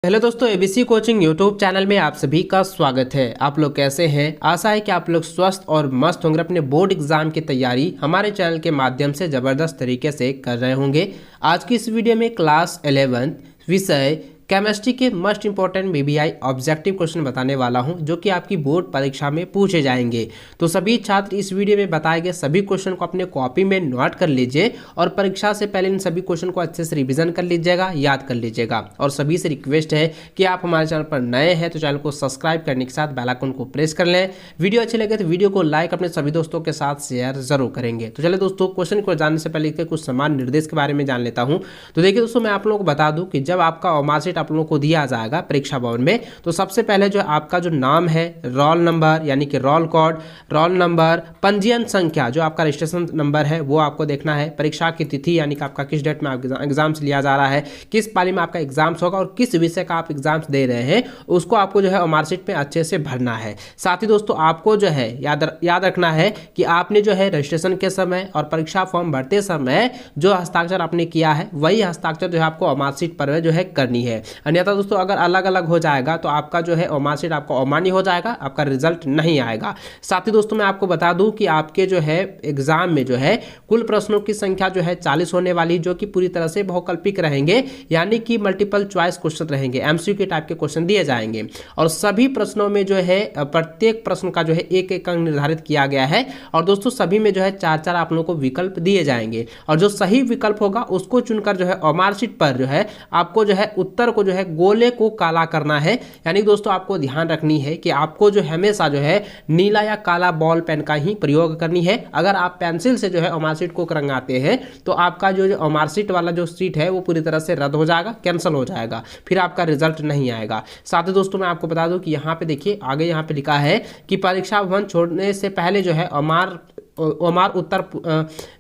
Hello दोस्तों, ABC coaching YouTube channel में आप सभी का स्वागत है। आप लोग कैसे हैं? आशा है कि आप लोग स्वस्थ और मस्त होंगे। अपने बोर्ड एग्जाम की तैयारी हमारे चैनल के माध्यम से ज़बरदस्त तरीके से कर रहे होंगे। आज की इस वीडियो में क्लास 11 विषय केमिस्ट्री के most important BBI objective question बताने वाला हूं, जो कि आपकी बोर्ड परीक्षा में पूछे जाएंगे। तो सभी छात्र इस वीडियो में बताए गए सभी क्वेश्चन को अपने कॉपी में नोट कर लीजिए और परीक्षा से पहले इन सभी क्वेश्चन को अच्छे से रिवीजन कर लीजिएगा, याद कर लीजिएगा। और सभी से रिक्वेस्ट है कि आप हमारे चैनल पर नए हैं तो चैनल को सब्सक्राइब करने के साथ बेल आइकन को प्रेस कर लें। वीडियो अच्छी लगे तो वीडियो को लाइक अपने सभी दोस्तों के साथ शेयर जरूर करेंगे। तो चलिए दोस्तों, क्वेश्चन को जानने से पहले इसके कुछ समान निर्देश के बारे में जान लेता हूँ। तो देखिए दोस्तों, मैं आप लोगों को बता दूं कि जब आपका मार्कशीट आप लोगों को दिया जाएगा परीक्षा भवन में, तो सबसे पहले जो आपका जो नाम है, रोल नंबर यानी कि रोल कोड, रोल नंबर, पंजीयन संख्या जो आपका रजिस्ट्रेशन नंबर है वो आपको देखना है। परीक्षा की तिथि यानी कि आपका किस डेट में एग्जाम्स लिया जा रहा है, किस पाली में आपका एग्जाम्स होगा और किस विषय का आप एग्जाम्स दे रहे हैं, उसको आपको जो है मार्कशीट में अच्छे से भरना है। साथ ही दोस्तों, आपको जो है याद रखना है कि आपने जो है रजिस्ट्रेशन के समय और परीक्षा फॉर्म भरते समय जो हस्ताक्षर आपने किया है वही हस्ताक्षर जो है आपको मार्कशीट पर जो है करनी है। अन्यथा दोस्तों, अगर अलग अलग हो जाएगा तो आपका जो है मार्कशीट आपको अमान्य हो जाएगा, आपका रिजल्ट नहीं आएगा। साथ ही दोस्तों, मैं आपको बता दूं कि आपके जो है एग्जाम में जो है कुल प्रश्नों की संख्या जो है 40 होने वाली, जो कि पूरी तरह से बहुकल्पिक रहेंगे, यानी कि मल्टीपल चॉइस क्वेश्चन रहेंगे, एमसीक्यू टाइप के क्वेश्चन दिए जाएंगे। और सभी प्रश्नों में जो है प्रत्येक प्रश्न का जो है एक एक अंक निर्धारित किया गया है। और दोस्तों, सभी में जो है 4-4 आप लोगों को विकल्प दिए जाएंगे और जो सही विकल्प होगा उसको चुनकर जो है मार्कशीट पर जो है आपको जो है उत्तर को जो है गोले को काला करना है। यानी दोस्तों, आपको ध्यान रखनी है कि आपको जो हमेशा जो है नीला या काला बॉल पेन का ही प्रयोग करनी है। अगर आप पेंसिल से जो है मार्कशीट को रंगाते हैं तो आपका जो मार्कशीट वाला जो सीट है वो पूरी तरह से रद्द हो जाएगा, कैंसिल हो जाएगा, फिर आपका रिजल्ट नहीं आएगा। साथ ही दोस्तों, मैं आपको बता दूं कि यहाँ पे देखिए, आगे यहाँ पे लिखा है कि परीक्षा भवन छोड़ने से पहले जो है ओमार उत्तर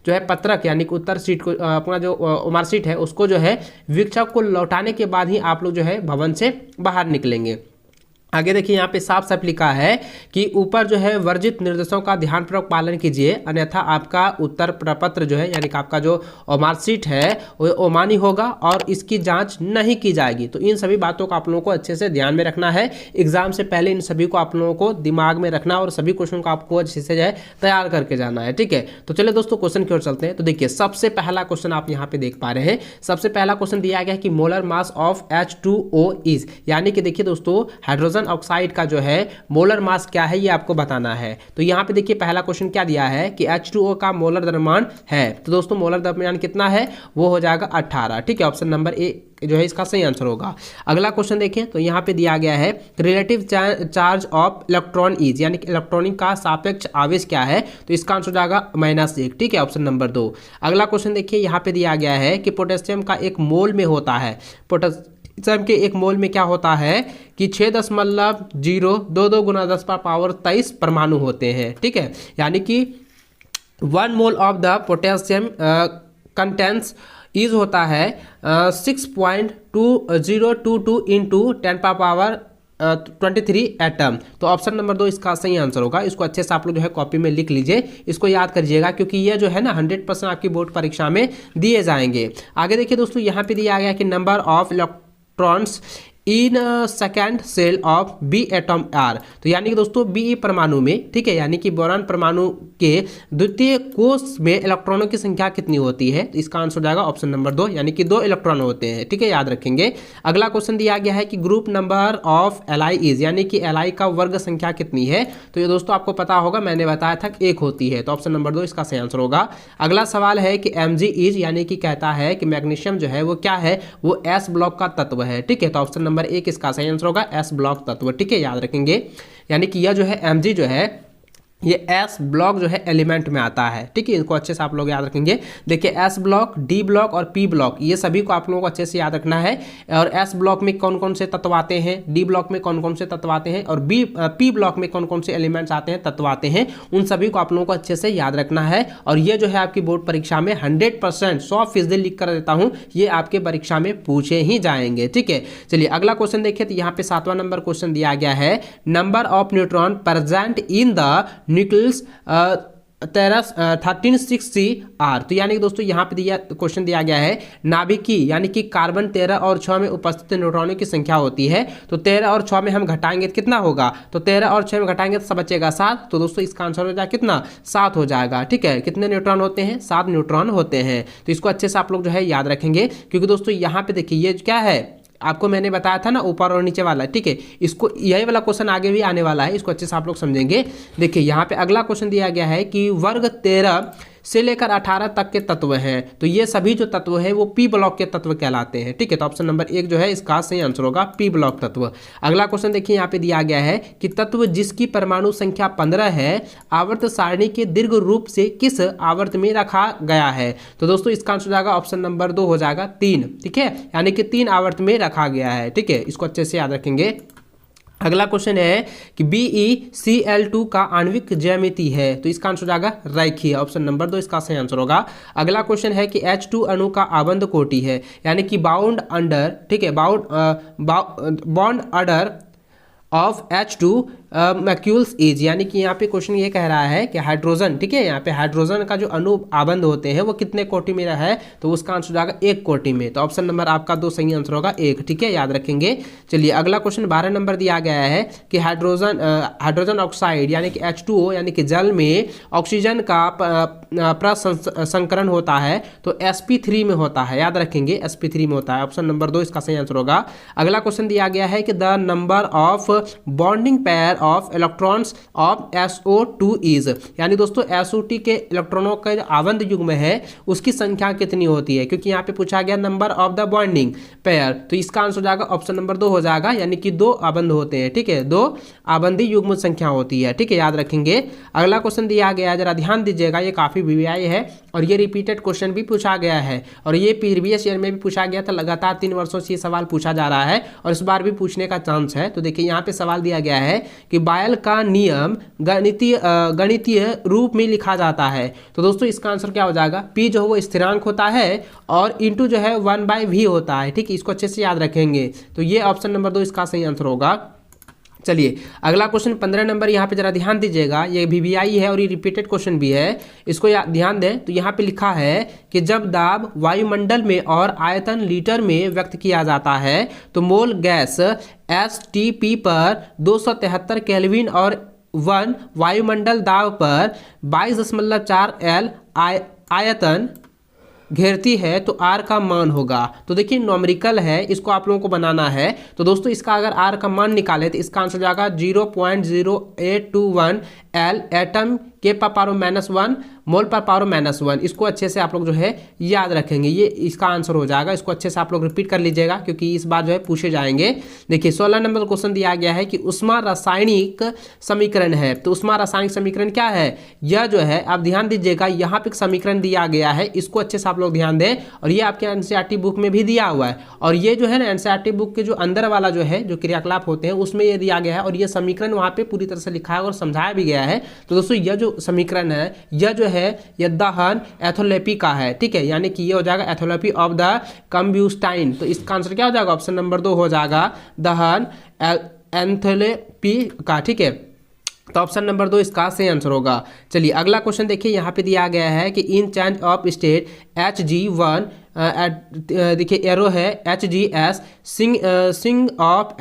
जो है पत्रक यानी कि उत्तर सीट को अपना जो ओमार सीट है उसको जो है वीक्षक को लौटाने के बाद ही आप लोग जो है भवन से बाहर निकलेंगे। आगे देखिए, यहाँ पे साफ साफ लिखा है कि ऊपर जो है वर्जित निर्देशों का ध्यानपूर्वक पालन कीजिए, अन्यथा आपका उत्तर प्रपत्र जो है यानी कि आपका जो मार्कशीट है वो अमान्य होगा और इसकी जांच नहीं की जाएगी। तो इन सभी बातों को आप लोगों को अच्छे से ध्यान में रखना है। एग्जाम से पहले इन सभी को आप लोगों को दिमाग में रखना और सभी क्वेश्चन को आपको अच्छे से जो है तैयार करके जाना है। ठीक है, तो चलिए दोस्तों, क्वेश्चन की ओर चलते हैं। तो देखिए, सबसे पहला क्वेश्चन आप यहाँ पे देख पा रहे हैं। सबसे पहला क्वेश्चन दिया गया है कि molar mass of H2O is, यानी कि देखिए दोस्तों, हाइड्रोजन ऑक्साइड का जो है मोलर मास क्या है ये आपको बताना है। तो यहाँ पे देखिए, पहला क्वेश्चन क्या दिया है कि H2O का मोलर द्रव्यमान है। तो दोस्तों, मोलर द्रव्यमान कितना है? वो हो जाएगा 18। ठीक है, ऑप्शन नंबर ए जो है इसका सही आंसर होगा। अगला क्वेश्चन देखें तो यहाँ पे दिया गया है relative charge of electron is, यानी कि इलेक्ट्रॉनिक का सापेक्ष आवेश क्या है? तो इसका आंसर हो जाएगा -1। ठीक है, ऑप्शन नंबर 2। अगला क्वेश्चन देखिए, यहाँ पे दिया गया है कि पोटेशियम का एक मोल में होता है, पोटेशियम के एक मोल में क्या होता है कि 6.022 × 10⁻23 परमाणु होते हैं। ठीक है, यानी कि 1 mole of the potassium contents is होता है 6.2022 × 10⁻23 एटम। तो ऑप्शन नंबर 2 इसका सही आंसर होगा। इसको अच्छे से आप लोग जो है कॉपी में लिख लीजिए, इसको याद करिएगा, क्योंकि ये जो है ना 100% आपकी बोर्ड परीक्षा में दिए जाएंगे। आगे देखिए दोस्तों, यहाँ पे दिया गया कि number of electrons in second cell of B atom are. तो यानी कि दोस्तों, बी परमाणु में, ठीक है, यानी कि बोरान परमाणु के द्वितीय कोष में इलेक्ट्रॉनों की संख्या कितनी होती है? तो इसका आंसर हो जाएगा ऑप्शन नंबर 2, यानी कि 2 इलेक्ट्रॉन होते हैं। ठीक है, याद रखेंगे। अगला क्वेश्चन दिया गया है कि group number of ally is, यानी कि एलाई का वर्ग संख्या कितनी है? तो ये दोस्तों आपको पता होगा, मैंने बताया था 1 होती है। तो ऑप्शन नंबर 2 इसका सही आंसर होगा। अगला सवाल है कि Mg इज, यानी कि कहता है कि मैग्नीशियम जो है वो क्या है? वो S ब्लॉक का तत्व है। ठीक है, तो ऑप्शन नंबर 1 इसका सही आंसर होगा S ब्लॉक तत्व। ठीक है, याद रखेंगे। यानी कि यह जो है Mg जो है ये एस ब्लॉक जो है एलिमेंट में आता है। ठीक है, इनको अच्छे से आप लोग याद रखेंगे। देखिए, एस ब्लॉक, डी ब्लॉक और पी ब्लॉक, ये सभी को आप लोगों को अच्छे से याद रखना है। और एस ब्लॉक में कौन कौन से तत्व आते हैं, डी ब्लॉक में कौन कौन से तत्व आते हैं और पी ब्लॉक में कौन कौन से एलिमेंट्स आते हैं, तत्व आते हैं, उन सभी को आप लोगों को अच्छे से याद रखना है। और ये जो है आपकी बोर्ड परीक्षा में 100% 100% लिख कर देता हूँ, ये आपके परीक्षा में पूछे ही जाएंगे। ठीक है, चलिए अगला क्वेश्चन देखिए। तो यहाँ पे 7वां नंबर क्वेश्चन दिया गया है, number of neutron present in the nucleus 13 तो यानी कि दोस्तों यहाँ पे दिया क्वेश्चन दिया गया है नाभिकी यानी कि कार्बन 13 और 6 में उपस्थित न्यूट्रॉनों की संख्या होती है। तो 13 और 6 में हम घटाएंगे तो कितना होगा, तो 13 और 6 में घटाएंगे तो सब बचेगा 7। तो दोस्तों इसका आंसर हो जाएगा कितना, 7 हो जाएगा। ठीक है, कितने न्यूट्रॉन होते हैं, 7 न्यूट्रॉन होते हैं। तो इसको अच्छे से आप लोग जो है याद रखेंगे, क्योंकि दोस्तों यहाँ पे देखिए ये क्या है, आपको मैंने बताया था ना ऊपर और नीचे वाला। ठीक है, इसको यही वाला क्वेश्चन आगे भी आने वाला है, इसको अच्छे से आप लोग समझेंगे। देखिए यहाँ पे अगला क्वेश्चन दिया गया है कि वर्ग 13 से लेकर 18 तक के तत्व हैं, तो ये सभी जो तत्व हैं वो पी ब्लॉक के तत्व कहलाते हैं। ठीक है, तो ऑप्शन नंबर 1 जो है इसका सही आंसर होगा पी ब्लॉक तत्व। अगला क्वेश्चन देखिए यहाँ पे दिया गया है कि तत्व जिसकी परमाणु संख्या 15 है आवर्त सारणी के दीर्घ रूप से किस आवर्त में रखा गया है। तो दोस्तों इसका आंसर हो जाएगा ऑप्शन नंबर 2 हो जाएगा 3। ठीक है, यानी कि 3 आवर्त में रखा गया है। ठीक है, इसको अच्छे से याद रखेंगे। अगला क्वेश्चन है कि BeCl2 का आणविक ज्यामिति है, तो इसका आंसर हो जाएगा रेखीय, ऑप्शन नंबर 2 इसका सही आंसर होगा। अगला क्वेश्चन है कि H2 अणु का आबंध कोटि है, यानी कि बाउंड अंडर, ठीक है, bond order of H2 molecules is, यानी कि यहाँ पे क्वेश्चन ये कह रहा है कि हाइड्रोजन, ठीक है, यहाँ पे हाइड्रोजन का जो अणु आबंध होते हैं वो कितने कोटि में है, तो उसका आंसर हो जाएगा 1 कोटि में। तो ऑप्शन नंबर आपका 2 सही आंसर होगा 1। ठीक है, याद रखेंगे। चलिए अगला क्वेश्चन 12 नंबर दिया गया है कि हाइड्रोजन ऑक्साइड यानी कि H2O यानी कि जल में ऑक्सीजन का प्रसंकरण होता है तो sp3 में होता है, याद रखेंगे sp3 में होता है। ऑप्शन नंबर 2 इसका सही आंसर होगा। अगला क्वेश्चन दिया गया है कि the number of bonding pair of electrons of SO2 is, यानी दोस्तों SO2 के इलेक्ट्रॉनों का जो आबंध युग्म है उसकी संख्या कितनी होती है, क्योंकि यहाँ पे पूछा गया number of the bonding pair, तो इसका आंसर हो जाएगा ऑप्शन नंबर 2 हो जाएगा, यानी कि 2 आबंध होते हैं। ठीक है, 2 आबंधी युग्म संख्या होती है। ठीक है, याद रखेंगे। अगला क्वेश्चन दिया गया है, जरा ध्यान दीजिएगा, ये काफी VVI है और ये रिपीटेड क्वेश्चन भी पूछा गया है और ये प्रीवियस ईयर में भी पूछा गया था। लगातार 3 वर्षों से ये सवाल पूछा जा रहा है और इस बार भी पूछने का चांस है। तो देखिए यहाँ पे सवाल दिया गया है कि बायल का नियम गणितीय रूप में लिखा जाता है, तो दोस्तों इसका आंसर क्या हो जाएगा, P जो है वो स्थिरांक होता है और इंटू जो है 1/v होता है। ठीक है, इसको अच्छे से याद रखेंगे। तो ये ऑप्शन नंबर 2 इसका सही आंसर होगा। चलिए अगला क्वेश्चन 15 नंबर, यहाँ पे जरा ध्यान दीजिएगा, ये VVI है और ये रिपीटेड क्वेश्चन भी है, इसको ध्यान दें। तो यहाँ पे लिखा है कि जब दाब वायुमंडल में और आयतन लीटर में व्यक्त किया जाता है तो मोल गैस STP पर 273 केल्विन और 1 वायुमंडल दाब पर 22.4 L आयतन घेरती है तो R का मान होगा। तो देखिए नॉमरिकल है, इसको आप लोगों को बनाना है। तो दोस्तों इसका अगर R का मान निकाले तो इसका आंसर जाएगा 0.0821 L एटम के पावर -1 मोल पर पावर -1। इसको अच्छे से आप लोग जो है याद रखेंगे, ये इसका आंसर हो जाएगा। इसको अच्छे से आप लोग रिपीट कर लीजिएगा क्योंकि इस बार जो है पूछे जाएंगे। देखिए 16 नंबर क्वेश्चन दिया गया है कि ऊष्मा रासायनिक समीकरण है, तो ऊष्मा रासायनिक समीकरण क्या है, यह जो है आप ध्यान दीजिएगा, यहाँ पे एक समीकरण दिया गया है, इसको अच्छे से आप लोग ध्यान दें। और ये आपके एनसीईआरटी बुक में भी दिया हुआ है और ये जो है ना एनसीईआरटी बुक के जो अंदर वाला जो है जो क्रियाकलाप होते हैं उसमें ये दिया गया है और ये समीकरण वहाँ पे पूरी तरह से लिखा है और समझाया भी गया है। तो दोस्तों यह जो समीकरण है यह जो है यह दहन एथोलेपी का है। ठीक है, यानी कि ये हो जाएगा एथोलेपी ऑफ द कम्ब्यूस्टाइन। तो इसका आंसर क्या हो जाएगा, ऑप्शन नंबर 2 हो जाएगा दहन एथोलेपी का। ठीक है, तो ऑप्शन नंबर 2 इसका सही आंसर होगा। चलिए अगला क्वेश्चन देखिए, यहाँ पे दिया गया है कि इन चेंज ऑफ स्टेट Hg1 देखिए एरो है HGS सिंग ऑफ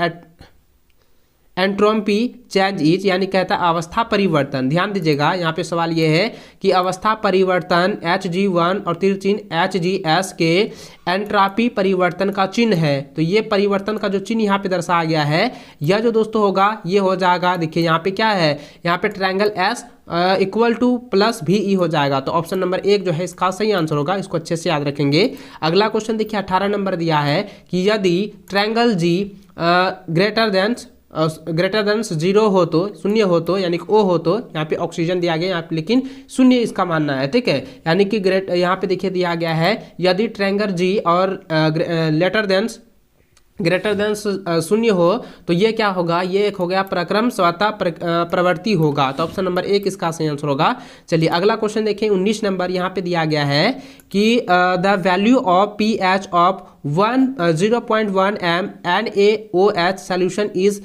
एंट्रोपी चेंज इज, यानी कहता है अवस्था परिवर्तन। ध्यान दीजिएगा यहाँ पे सवाल ये है कि अवस्था परिवर्तन Hg1 और तीर चिन्ह HGS के एंट्रोपी परिवर्तन का चिन्ह है। तो ये परिवर्तन का जो चिन्ह यहाँ पे दर्शाया गया है यह जो दोस्तों होगा ये हो जाएगा, देखिए यहाँ पे क्या है, यहाँ पे triangle S equal two plus VE हो जाएगा। तो ऑप्शन नंबर 1 जो है इसका सही आंसर होगा, इसको अच्छे से याद रखेंगे। अगला क्वेश्चन देखिए 18 नंबर दिया है कि यदि ट्रायंगल G ग्रेटर देन 0 हो तो, शून्य हो तो, यानी कि O हो तो, यहाँ पे ऑक्सीजन दिया गया यहाँ पे लेकिन शून्य इसका मानना है। ठीक है, यानी कि यहाँ पे देखिए दिया गया है यदि ट्रायंगल G और ग्रेटर देन शून्य हो तो ये क्या होगा, ये एक हो गया प्रक्रम स्वतः प्रवृत्ति होगा। तो ऑप्शन नंबर 1 इसका सही आंसर होगा। चलिए अगला क्वेश्चन देखिए 19 नंबर, यहाँ पे दिया गया है कि the value of pH of 0.1 m NaOH solution is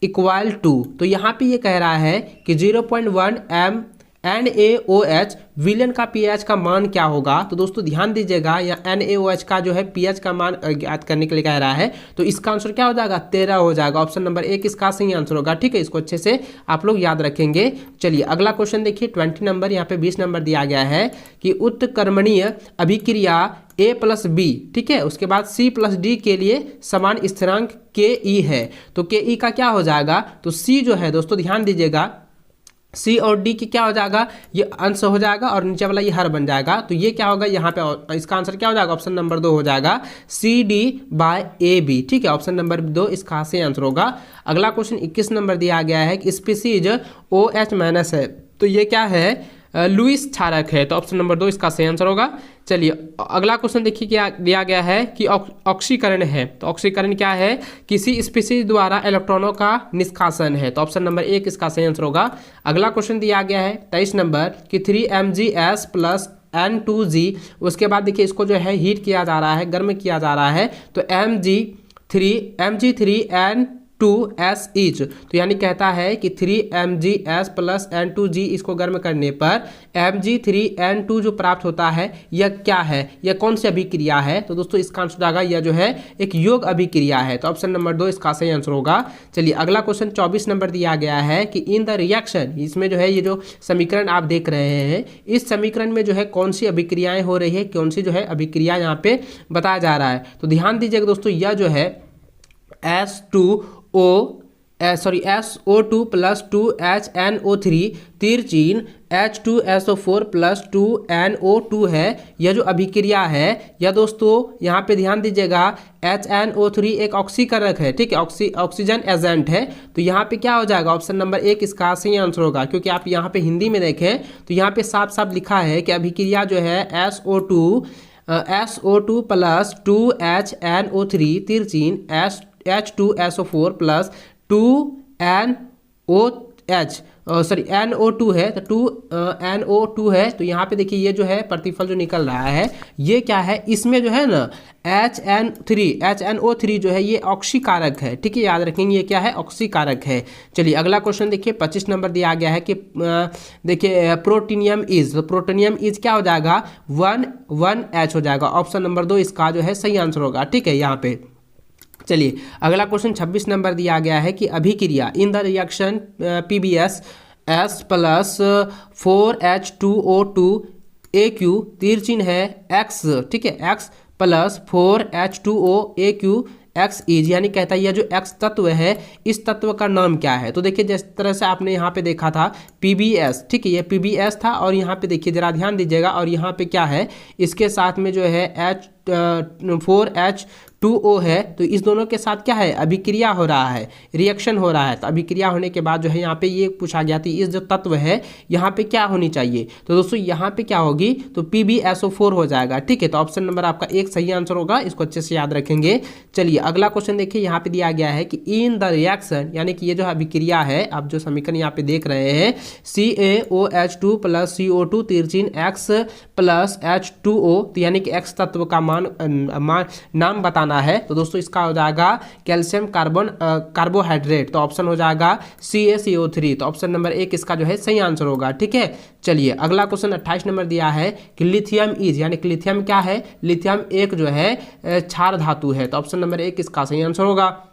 equal to. तो यहाँ पे ये कह रहा है कि 0.1 m NaOH विलेन का pH का मान क्या होगा? तो दोस्तों ध्यान दीजिएगा, या NaOH का जो है pH का मान ज्ञात करने के लिए कह रहा है, तो इसका आंसर क्या हो जाएगा? 13 हो जाएगा। ऑप्शन नंबर 1 इसका सही आंसर होगा। ठीक है, इसको अच्छे से आप लोग याद रखेंगे। चलिए अगला क्वेश्चन देखिए, 20 नंबर, यहाँ पे 20 नंबर दिया गया है कि उत्कर्मणीय अभिक्रिया A+B, ठीक है, उसके बाद C+D के लिए समान स्थिरांक Ke है, तो Ke का क्या हो जाएगा? तो C जो है दोस्तों ध्यान दीजिएगा, C और D की क्या हो जाएगा? ये अंश हो जाएगा और नीचे वाला ये हर बन जाएगा, तो ये क्या होगा यहाँ पे? इसका आंसर क्या हो जाएगा? ऑप्शन नंबर 2 हो जाएगा, CD/AB। ठीक है, ऑप्शन नंबर 2 इसका सही आंसर होगा। अगला क्वेश्चन 21 नंबर दिया गया है कि स्पीसीज OH- है, तो ये क्या है? लुईस क्षारक है, तो ऑप्शन नंबर 2 इसका सही आंसर होगा। चलिए अगला क्वेश्चन देखिए, क्या दिया गया है कि ऑक्सीकरण है, तो ऑक्सीकरण क्या है? किसी स्पीसीज द्वारा इलेक्ट्रॉनों का निष्कासन है, तो ऑप्शन नंबर 1 इसका सही आंसर होगा। अगला क्वेश्चन दिया गया है 23 नंबर कि 3Mgs + N2G, उसके बाद देखिए इसको जो है हीट किया जा रहा है, गर्म किया जा रहा है, तो Mg3N2S ईच, तो यानी कहता है कि 3Mgs + N2G इसको गर्म करने पर Mg3N2 जो प्राप्त होता है, यह क्या है? यह कौन सी अभिक्रिया है? तो दोस्तों इसका आंसर जाएगा, यह जो है एक योग अभिक्रिया है, तो ऑप्शन नंबर 2 इसका सही आंसर होगा। चलिए अगला क्वेश्चन 24 नंबर दिया गया है कि इन द रिएक्शन, इसमें जो है ये जो समीकरण आप देख रहे हैं, इस समीकरण में जो है कौन सी अभिक्रियाएं हो रही है, कौन सी जो है अभिक्रिया यहाँ पे बताया जा रहा है, तो ध्यान दीजिएगा दोस्तों, यह जो है SO2 + 2HNO3 तिरचीन H2SO4 + 2NO2 है, यह जो अभिक्रिया है, यह दोस्तों यहाँ पे ध्यान दीजिएगा, HNO3 एक ऑक्सीकरक है, ठीक है, ऑक्सीजन एजेंट है, तो यहाँ पे क्या हो जाएगा? ऑप्शन नंबर 1 इसका सही आंसर होगा, क्योंकि आप यहाँ पे हिंदी में देखें तो यहाँ पे साफ साफ लिखा है कि अभिक्रिया जो है SO2 + 2HNO3 तिरचीन H2SO4 + 2NO2 है, तो 2NO2 है, तो यहाँ पे देखिए ये जो है प्रतिफल जो निकल रहा है, ये क्या है? इसमें जो है ना HNO3 जो है ये ऑक्सीकारक है, ठीक है, याद रखेंगे ये क्या है? ऑक्सीकारक है। चलिए अगला क्वेश्चन देखिए, 25 नंबर दिया गया है कि देखिए प्रोटीनियम इज, तो प्रोटीनियम इज क्या हो जाएगा? 1H हो जाएगा, ऑप्शन नंबर 2 इसका जो है सही आंसर होगा। ठीक है, यहाँ पे चलिए अगला क्वेश्चन 26 नंबर दिया गया है कि अभिक्रिया in the reaction PbS + 4H2O2 AQ तिरचिन है X, ठीक है, X + 4H2O AQ X is, यानी कहता है यह जो X तत्व है, इस तत्व का नाम क्या है? तो देखिए जिस तरह से आपने यहाँ पे देखा था PbS, ठीक है, ये PbS था, और यहाँ पे देखिए जरा ध्यान दीजिएगा, और यहाँ पे क्या है? इसके साथ में जो है 4H2O है, तो इस दोनों के साथ क्या है? अभिक्रिया हो रहा है, रिएक्शन हो रहा है, तो अभिक्रिया होने के बाद जो है यहाँ पे ये पूछा गया था, इस जो तत्व है यहाँ पे क्या होनी चाहिए? तो दोस्तों यहाँ पे क्या होगी? तो PbSO4 हो जाएगा। ठीक है, तो ऑप्शन नंबर आपका 1 सही आंसर होगा, इसको अच्छे से याद रखेंगे। चलिए अगला क्वेश्चन देखिए, यहाँ पे दिया गया है कि इन द रिएक्शन, यानी कि ये जो अभिक्रिया है, आप जो समीकरण यहाँ पे देख रहे हैं, CaOH2 + CO2 तिरचिन X + H2O, तो यानी कि X तत्व का नाम बताना है, तो दोस्तों इसका हो जाएगा कैल्शियम कार्बोहाइड्रेट, तो ऑप्शन हो जाएगा CaCO3, तो ऑप्शन नंबर 1 इसका जो है सही आंसर होगा। ठीक है, चलिए अगला क्वेश्चन 28 नंबर दिया है कि लिथियम इज, यानी कि लिथियम क्या है? लिथियम एक जो है क्षार धातु है, तो ऑप्शन नंबर 1 इसका सही आंसर होगा।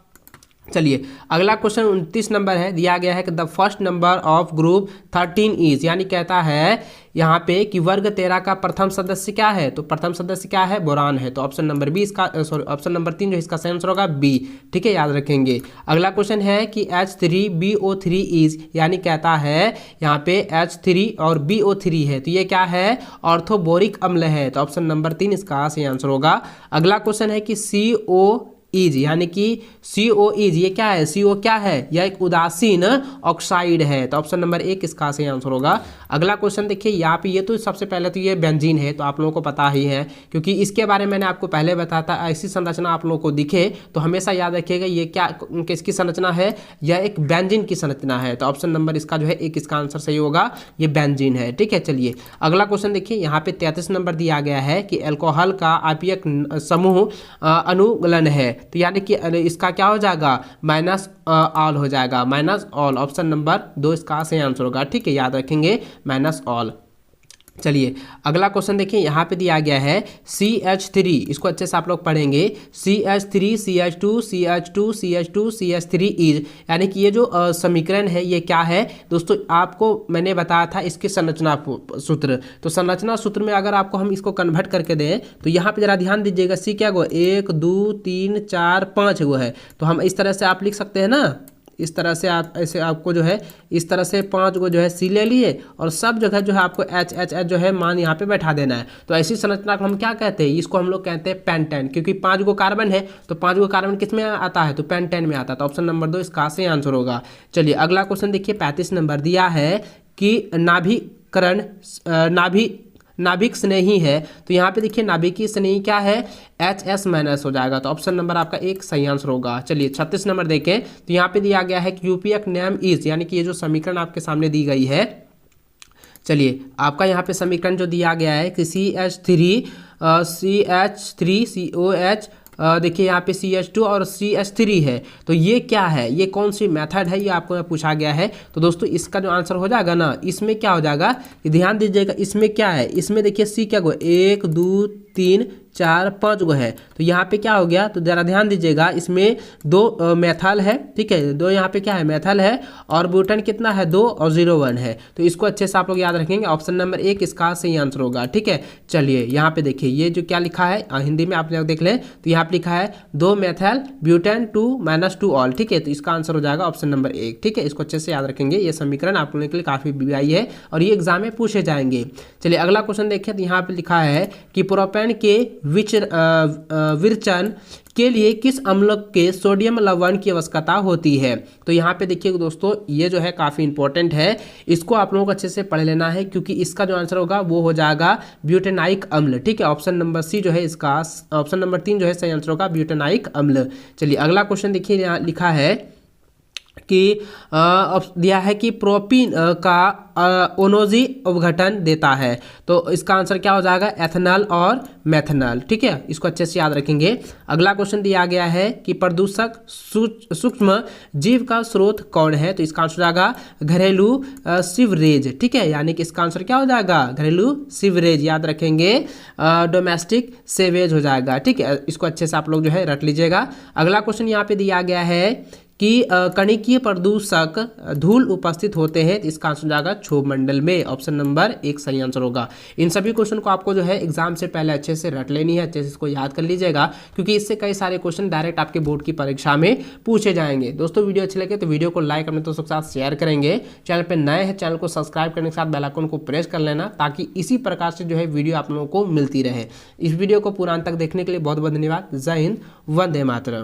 चलिए अगला क्वेश्चन 29 नंबर है, दिया गया है कि the first number of group 13 is, यानी कहता है यहाँ पे कि वर्ग 13 का प्रथम सदस्य क्या है? तो प्रथम सदस्य क्या है? बोरान है, तो ऑप्शन नंबर बी इसका, ऑप्शन नंबर 3 जो इसका सही आंसर होगा बी। ठीक है, याद रखेंगे। अगला क्वेश्चन है कि H3BO3 इज, यानी कहता है यहाँ पे H3 और BO3 है, तो ये क्या है? ऑर्थोबोरिक अम्ल है, तो ऑप्शन नंबर 3 इसका सही आंसर होगा। अगला क्वेश्चन है कि CO इज, यानी कि CO इज, ये क्या है? CO क्या है? यह एक उदासीन ऑक्साइड है, तो ऑप्शन नंबर 1 इसका सही आंसर होगा। अगला क्वेश्चन देखिए, यहाँ पे ये तो सबसे पहले तो ये बेंजीन है, तो आप लोगों को पता ही है, क्योंकि इसके बारे में मैंने आपको पहले बताया था। ऐसी संरचना आप लोगों को दिखे तो हमेशा याद रखिएगा ये क्या, किसकी संरचना है? यह एक बेंजीन की संरचना है, तो ऑप्शन नंबर इसका जो है 1 इसका आंसर सही होगा, ये बेंजीन है। ठीक है, चलिए अगला क्वेश्चन देखिए, यहाँ पे 33 नंबर दिया गया है कि एल्कोहल का आपेयिक समूह अनुगलन है, तो यानी कि इसका क्या हो जाएगा, माइनस ऑल हो जाएगा, माइनस ऑल। ऑप्शन नंबर 2 इसका सही आंसर होगा। ठीक है, याद रखेंगे माइनस ऑल। चलिए अगला क्वेश्चन देखिए, यहाँ पे दिया गया है CH3, इसको अच्छे से आप लोग पढ़ेंगे। CH3 CH2 CH2 CH2 CH3 is, यानी कि ये जो समीकरण है ये क्या है दोस्तों, आपको मैंने बताया था इसके संरचना सूत्र। तो संरचना सूत्र में अगर आपको हम इसको कन्वर्ट करके दें तो यहाँ पे जरा ध्यान दीजिएगा, सी क्या गो 1 2 3 4 5 गो है। तो हम इस तरह से आप लिख सकते हैं ना, इस तरह से आप ऐसे आपको जो है इस तरह से 5 को जो है सी ले लिए और सब जगह जो है आपको एच एच एच जो है मान यहाँ पे बैठा देना है। तो ऐसी संरचना को हम क्या कहते हैं, इसको हम लोग कहते हैं पेंटेन, क्योंकि 5 गो कार्बन है तो 5 गो कार्बन किस में आता है, तो पेंटेन में आता है। तो ऑप्शन नंबर 2 इसका सही आंसर होगा। चलिए अगला क्वेश्चन देखिए, 35 नंबर दिया है कि नाभिक स्नेही है। तो यहाँ पे देखिए नाभिकीय स्नेही क्या है, HS माइनस हो जाएगा। तो ऑप्शन नंबर आपका 1 सही आंसर होगा। चलिए 36 नंबर देखें, तो यहाँ पे दिया गया है कि यूपीएक नेम इज, यानी कि ये जो समीकरण आपके सामने दी गई है। चलिए आपका यहाँ पे समीकरण जो दिया गया है कि CH3COH देखिए यहाँ पे CH2 और CH3 है। तो ये क्या है, ये कौन सी मेथड है, ये आपको पूछा गया है। तो दोस्तों इसका जो आंसर हो जाएगा ना, इसमें क्या हो जाएगा कि ध्यान दीजिएगा, इसमें क्या है, इसमें देखिए C क्या गो 1 2 3 4 5 गो है। तो यहाँ पे क्या हो गया, तो जरा ध्यान दीजिएगा, इसमें 2 मेथल है। ठीक है, 2 यहाँ पे क्या है, मेथल है, और ब्यूटेन कितना है 2 और 0 1 है। तो इसको अच्छे से आप लोग याद रखेंगे। ऑप्शन नंबर 1 इसका सही आंसर होगा। ठीक है, चलिए यहाँ पे देखिए ये जो क्या लिखा है हिंदी में आप लोग देख लें, तो यहाँ पे लिखा है 2 मेथल ब्यूटेन 2 - 2 ऑल। ठीक है, तो इसका आंसर हो जाएगा ऑप्शन नंबर 1। ठीक है, इसको अच्छे से याद रखेंगे, ये समीकरण आप लोगों के लिए काफी BI है और ये एग्जाम में पूछे जाएंगे। चलिए अगला क्वेश्चन देखिए, तो यहाँ पे लिखा है कि प्रोपेन के विरचन के लिए किस अम्ल के सोडियम लवण की आवश्यकता होती है। तो यहाँ पे देखिए दोस्तों, ये जो है काफ़ी इंपॉर्टेंट है, इसको आप लोगों को अच्छे से पढ़ लेना है, क्योंकि इसका जो आंसर होगा वो हो जाएगा ब्यूटेनाइक अम्ल। ठीक है, ऑप्शन नंबर सी जो है इसका, ऑप्शन नंबर 3 जो है सही आंसर होगा ब्यूटेनाइक अम्ल। चलिए अगला क्वेश्चन देखिए, यहाँ लिखा है कि दिया है कि प्रोपीन का ओनोजी अवघटन देता है। तो इसका आंसर क्या हो जाएगा, एथेनॉल और मेथनॉल। ठीक है, इसको अच्छे से याद रखेंगे। अगला क्वेश्चन दिया गया है कि प्रदूषक सूक्ष्म जीव का स्रोत कौन है। तो इसका आंसर हो जाएगा घरेलू सीवरेज। ठीक है, यानी कि इसका आंसर क्या हो जाएगा, घरेलू सीवरेज। याद रखेंगे, डोमेस्टिक सेवेज हो जाएगा। ठीक है, इसको अच्छे से आप लोग जो है रट लीजिएगा। अगला क्वेश्चन यहाँ पे दिया गया है कि कणिकीय प्रदूषक धूल उपस्थित होते हैं। तो इसका आंसर जाएगा क्षोभ मंडल में। ऑप्शन नंबर 1 सही आंसर होगा। इन सभी क्वेश्चन को आपको जो है एग्जाम से पहले अच्छे से रट लेनी है, अच्छे से इसको याद कर लीजिएगा, क्योंकि इससे कई सारे क्वेश्चन डायरेक्ट आपके बोर्ड की परीक्षा में पूछे जाएंगे। दोस्तों वीडियो अच्छी लगे तो वीडियो को लाइक अपने दोस्तों के साथ शेयर करेंगे। चैनल पर नए हैं, चैनल को सब्सक्राइब करने के साथ बेल आइकन को प्रेस कर लेना, ताकि इसी प्रकार से जो है वीडियो आप लोगों को मिलती रहे। इस वीडियो को पूरा अंत तक देखने के लिए बहुत बहुत धन्यवाद। जय हिंद, वंदे मातरम।